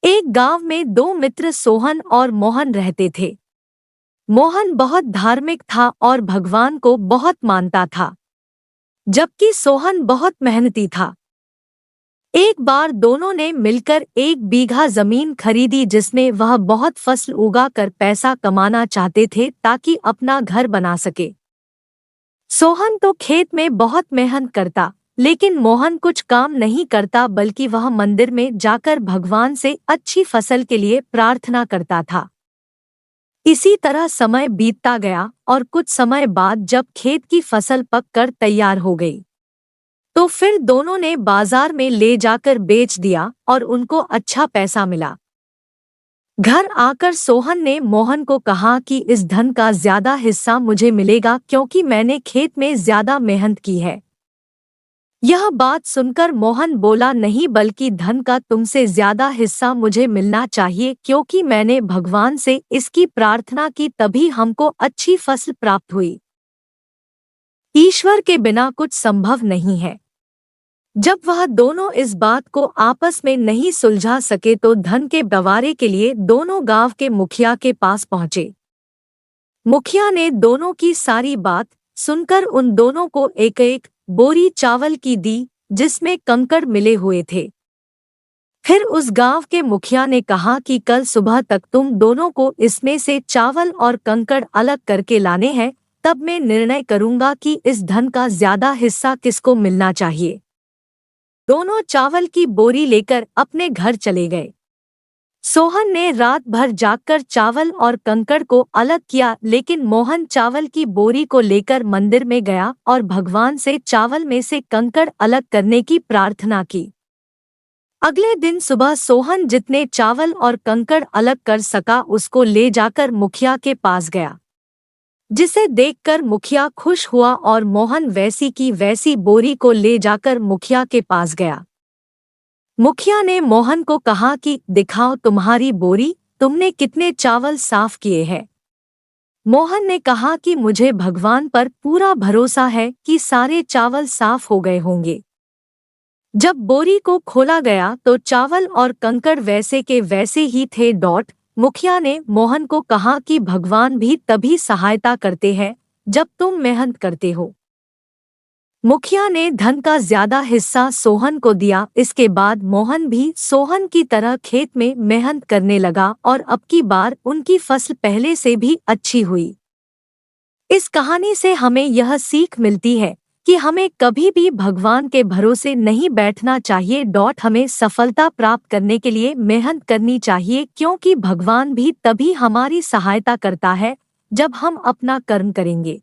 एक गांव में दो मित्र सोहन और मोहन रहते थे। मोहन बहुत धार्मिक था और भगवान को बहुत मानता था, जबकि सोहन बहुत मेहनती था। एक बार दोनों ने मिलकर 1 बीघा जमीन खरीदी जिसमें वह बहुत फसल उगा कर पैसा कमाना चाहते थे ताकि अपना घर बना सके। सोहन तो खेत में बहुत मेहनत करता, लेकिन मोहन कुछ काम नहीं करता बल्कि वह मंदिर में जाकर भगवान से अच्छी फसल के लिए प्रार्थना करता था। इसी तरह समय बीतता गया और कुछ समय बाद जब खेत की फसल पककर तैयार हो गई, तो फिर दोनों ने बाजार में ले जाकर बेच दिया और उनको अच्छा पैसा मिला। घर आकर सोहन ने मोहन को कहा कि इस धन का ज्यादा हिस्सा मुझे मिलेगा क्योंकि मैंने खेत में ज्यादा मेहनत की है। यह बात सुनकर मोहन बोला, नहीं, बल्कि धन का तुमसे ज्यादा हिस्सा मुझे मिलना चाहिए क्योंकि मैंने भगवान से इसकी प्रार्थना की तभी हमको अच्छी फसल प्राप्त हुई। ईश्वर के बिना कुछ संभव नहीं है। जब वह दोनों इस बात को आपस में नहीं सुलझा सके तो धन के बंटवारे के लिए दोनों गांव के मुखिया के पास पहुंचे। मुखिया ने दोनों की सारी बात सुनकर उन दोनों को एक एक बोरी चावल की दी जिसमें कंकड़ मिले हुए थे। फिर उस गांव के मुखिया ने कहा कि कल सुबह तक तुम दोनों को इसमें से चावल और कंकड़ अलग करके लाने हैं, तब मैं निर्णय करूंगा कि इस धन का ज्यादा हिस्सा किसको मिलना चाहिए। दोनों चावल की बोरी लेकर अपने घर चले गए। सोहन ने रात भर जागकर चावल और कंकड़ को अलग किया, लेकिन मोहन चावल की बोरी को लेकर मंदिर में गया और भगवान से चावल में से कंकड़ अलग करने की प्रार्थना की। अगले दिन सुबह सोहन जितने चावल और कंकड़ अलग कर सका उसको ले जाकर मुखिया के पास गया, जिसे देखकर मुखिया खुश हुआ और मोहन वैसी की वैसी बोरी को ले जाकर मुखिया के पास गया। मुखिया ने मोहन को कहा कि दिखाओ तुम्हारी बोरी, तुमने कितने चावल साफ किए हैं। मोहन ने कहा कि मुझे भगवान पर पूरा भरोसा है कि सारे चावल साफ हो गए होंगे। जब बोरी को खोला गया तो चावल और कंकड़ वैसे के वैसे ही थे। मुखिया ने मोहन को कहा कि भगवान भी तभी सहायता करते हैं जब तुम मेहनत करते हो। मुखिया ने धन का ज्यादा हिस्सा सोहन को दिया। इसके बाद मोहन भी सोहन की तरह खेत में मेहनत करने लगा और अब की बार उनकी फसल पहले से भी अच्छी हुई। इस कहानी से हमें यह सीख मिलती है कि हमें कभी भी भगवान के भरोसे नहीं बैठना चाहिए। हमें सफलता प्राप्त करने के लिए मेहनत करनी चाहिए, क्योंकि भगवान भी तभी हमारी सहायता करता है जब हम अपना कर्म करेंगे।